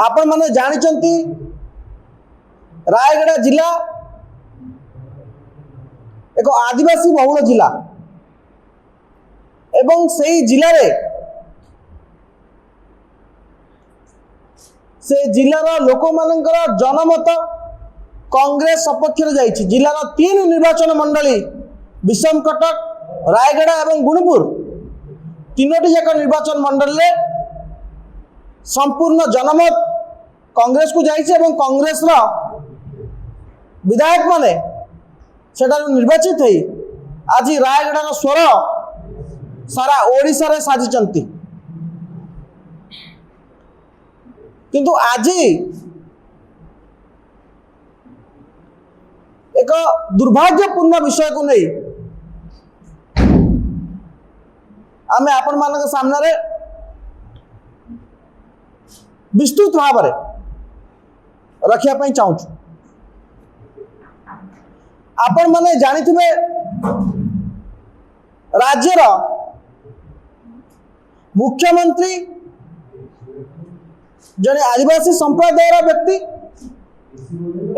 आपण माने जानिचंती रायगड़ा जिला एक आदिवासी बहुल जिला एवं सेही जिले रे से जिलार लोक मानकर जनमत कांग्रेस सपक्ष जाइछि। जिलार 3 निर्वाचन मंडली विषमकटक रायगड़ा एवं गुणपुर तीनोटी जाक निर्वाचन मंडल में संपूर्ण जनमत कांग्रेस को जाइछि एवं कांग्रेस रा विधायक माने सेटा निर्वाचित है। आज रायगड़ा स्वर सारा ओडिशा रे साजिचंती किंतु आज एक दुर्भाग्यपूर्ण विषय को नहीं आमे आपण मानक सामने विस्तृत भाव में रखा चाहूँ। आपण माने जानिथिबे राज्यर मुख्यमंत्री जने आदिवासी संप्रदायर व्यक्ति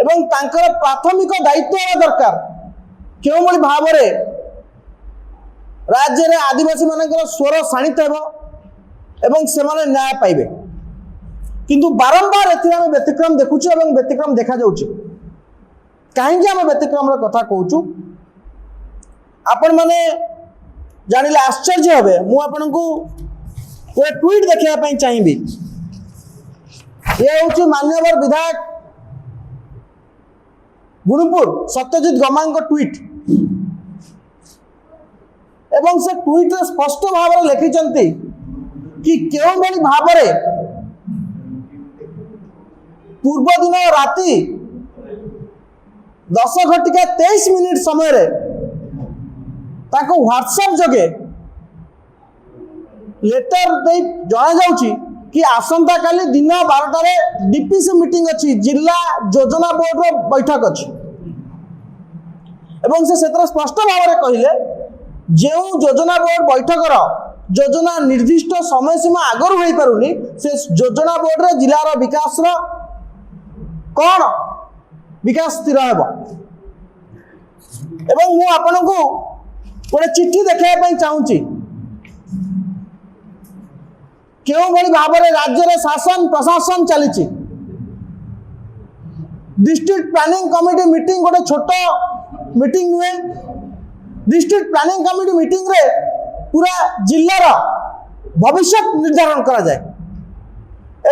एवं तांकर प्राथमिक दायित्व दरकार क्यों भली भाव में राज्य में आदिवासी मानकर स्वर शाणित एवं से माने न्याय पाइबे किंतु बारंबार एथिरे आमे व्यतिक्रम देखुछु एवं व्यतिक्रम देखा जाउछि। कहीं आम व्यतिक्रम कथा कहूँ आपण मैंने जानिले आश्चर्य हे मु आपन को गोटे ट्वीट देखा चाहिए। ये हूँ मान्यवर विधायक गुणपुर सत्यजित गमा ट्वीट एवं से ट्वीट रे स्पष्ट भाव में लिखिंट कि क्यों भली भाव पूर्व दिन राति 10:23 समय रे ताको व्हाट्सएप जगे लेटर दे जना जाउची कि आसंता काली दिन 12 रे डीपीसी मीटिंग अछि जिला योजना बोर्ड रो बैठक अछि एवं से सेतर स्पष्ट भाव में कहिले जो योजना बोर्ड बैठक रो योजना निर्दिष्ट समय सीमा आगर होई पारुनी से योजना बोर्ड रे जिलार विकास रो कौन विकास स्थिर हेबो एवं मु आपन को गोटे चिट्ठी देखाई चाहूँगी क्यों भली भाव में राज्य में शासन प्रशासन चली डिस्ट्रिक्ट प्लानिंग कमिटी मीटिंग गोटे छोट मीटिंग नुहे डिस्ट्रिक्ट प्लानिंग कमिटी मीटिंग रे पूरा जिलार भविष्य निर्धारण करा जाए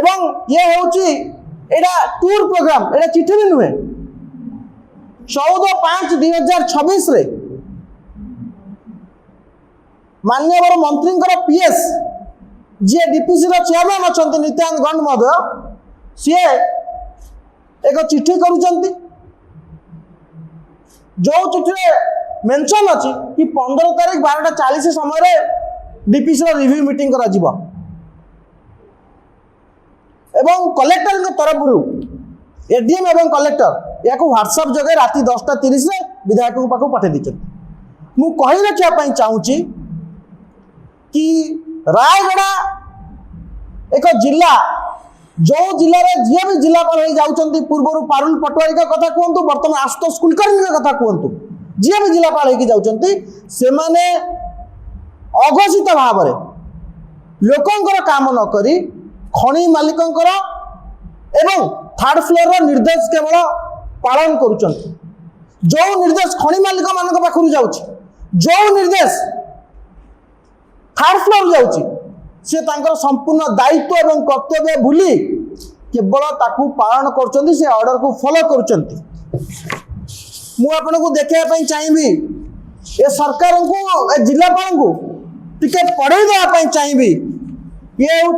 एवं ये होची एडा टूर प्रोग्राम एडा चिट्ठी भी नुहे 14/5/2026 रे मान्यवर मंत्री पीएस जी डीपीसी चेयरमैन अच्छा नित्यानंद गंड महोदय सी एक चिट्ठी करुँच जो चिट्ठी मेंशन अच्छी कि 15 तारीख 12:40 समय डीपीसी रिव्यू मीटिंग करा जिवो एवं कलेक्टर तरफ एडीएम एवं कलेक्टर या व्हाट्सएप जगह राति 10:30 विधायक पाक पठे दी मु कही रखा चाहूँगी कि रायगड़ा एक जिला जो जिले में जी भी जिलापाल हो जाती पूर्व पारुल पटवारी का कथा कहतु बर्तमान आशुतोष कुलकर्णी का कथा कहतु जी भी जिलापाल हो जाती से माने अघोषित भाव में लोकंकर काम न करी खनि मालिकंकर एवं थर्ड फ्लोर निर्देश केवल पालन करुचंत जो निर्देश खनि मालिक मान पाखु जाउछि जो निर्देश थर्ड फ्लोर जाउछि से तांकर संपूर्ण दायित्व एवं कर्तव्य भूली केवल ताकू पालन करुचंती से ऑर्डर को फॉलो करुचंती मु आपन को देखिया चाहिए ये सरकार को जिलापाल को टिके पढ़े देवा चाहिए। ये हूँ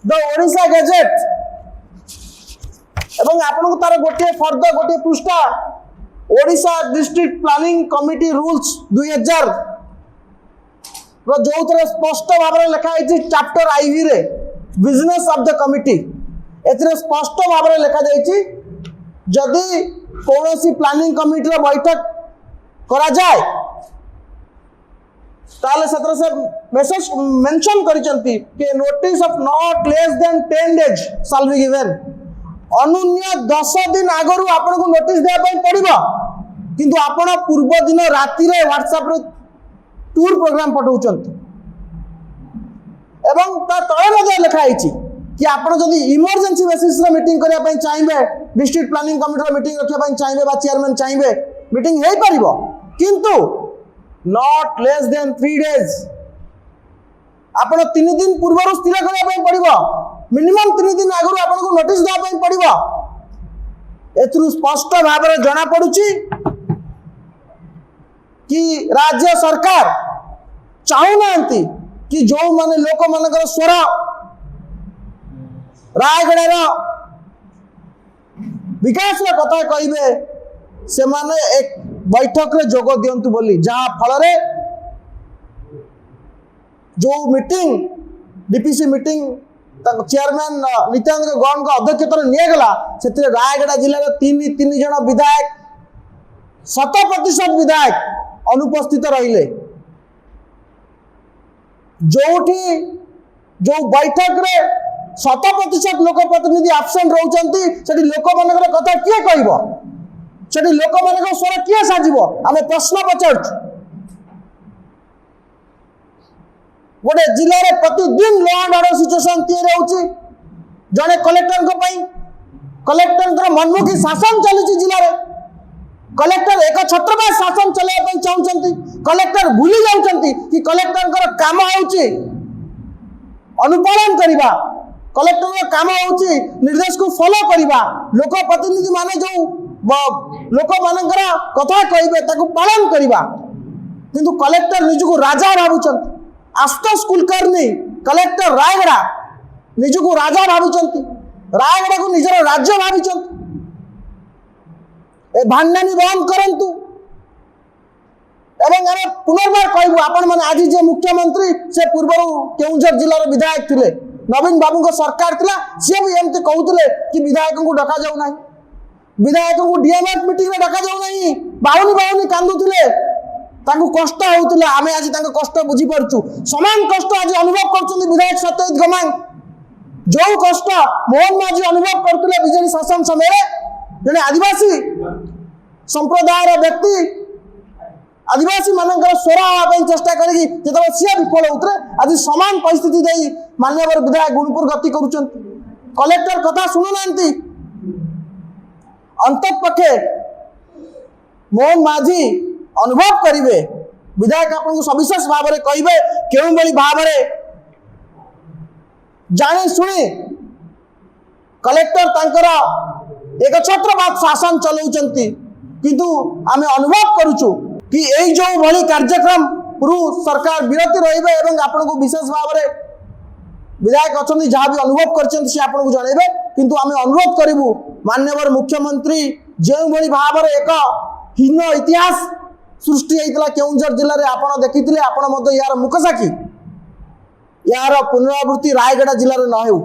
द ओडिशा गजेट एवं आपन को तार गोटे फर्दर गोटे पृष्ठा Odisha district planning committee rules 2000 जो थे स्पष्ट भाव में लिखाई चैप्टर आईवी रे बिजनेस ऑफ द कमिटी ए स्पष्ट भाव में लिखा जाइए जदि कौन प्लानिंग कमिटी बैठक करा जाए ताले सत्र से मेसेज मेंशन करिसंती कि notice of not less than 10 days shall be given अनुन्य 10 दिन आगरु आपन को नोटिस देया पई पड़िबो किंतु आपन पूर्व दिन राति रे व्हाट्सएप रे टूर प्रोग्राम पठाउचंती एवं ता तळे मध्ये लिखा आइछि कि आपन जदि इमरजेंसी बेसिस रे मीटिंग करिया पई चाहिबे डिस्ट्रिक्ट प्लानिंग कमिटी रे मीटिंग रखिया पई चाहिबे बा चेयरमैन चाहिबे मीटिंग हेई परिबो किंतु नॉट लेस देन 3 days आपन 3 दिन पूर्व स्थिर करिया पई पड़िबो मिनिमम 3 दिन आगु आपन को नोटिस देया पई पड़िबो एथरु स्पष्ट भाव में जना पड़ुची कि राज्य सरकार चाहूनांती कि जो माने लोक मानकर स्वर रायगढ़ विकास कथा कहे से माने एक बैठक रे जोग दियंतु बोली जहाँ फल जो meeting DPC meeting chairman Nityanand Gaur का अध्यक्षता निगला से रायगढ़ जिले में तीन जन विधायक 100% विधायक अनुपस्थित रहिले जो बैठक रे 100% लोक प्रतिनिधि आबसेंट रहउचंती लोक मानकर कथा किए कहबो सेठी लोक मानकर स्वर किए साजिबो आमे प्रश्न पचारछु गोटे जिले में प्रतिदिन लॉ एंड ऑर्डर सिचुएशन तीन रहउची जने कलेक्टर मनमुखी शासन चलुची जिले में कलेक्टर एक छत्रपति शासन चलाइबा चाहउचंती कलेक्टर भूली जाउचंती कि कलेक्टर काम होउची अनुपालन करिबा कलेक्टर काम होउची निर्देश को फॉलो करिबा लोक प्रतिनिधि माने जो लोक मानकर कथा कहबे ताकू पालन करिबा किंतु कलेक्टर निजको राजा भाबुचंती आशुतोष कुलकर्णी कलेक्टर रायगढ़ निजको राजा भाबुचंती रायगढ़ को निजर राज्य भाबुचंती ए भांडनी बंद करंतु एवं आम पुनर्बार कहबू आपण माने आज जे मुख्यमंत्री से पूर्व केउंझर जिलार विधायक थिले नवीन बाबू को सरकार थिला से भी एमते कहउतले कि विधायक को डका जाऊ नाही विधायक को डीएमएफ मीटिंग में डका जाऊ नाही बाउनी कांदुथिले तांको कष्ट होउतले आमे आज तांको कष्ट बुझी परछु समान कष्ट आज अनुभव करछन विधायक सत्यजित गमांग जो कष्ट मोहन माझी अनुभव करथले बीजेपी शासन समय जने आदिवासी संप्रदायर व्यक्ति आदिवासी मानकर स्वर हाँ चेष्टा करी सी विफल होते आज समान परिस्थिति दे मान्यवर विधायक गुणपुर गति कर कलेक्टर कथा शुणुना अंतपक्षे मोहन माझी अनुभव करेंगे विधायक आपको सविशेष भाव में कहे क्यों भाव में जानी शुणी कलेक्टर तांकर एक छत्रपति शासन चलाउचंती किंतु आम अनुभव करुचु कि यही जो भली कार्यक्रम रु सरकार विरति रहिबे एवं आपन को विशेष भाव में विधायक अच्छा जहाँ भी अनुभव करछन से आपन को जणेबे किंतु आम अनुरोध करिवु माननीय मुख्यमंत्री जो भली भाव में एक हीन इतिहास सृष्टि होता केउंझर जिले में आपन देखिथिले आपन मध्य यार मुखसाखी यार पुनरावृत्ति रायगढ़ जिले में न हो।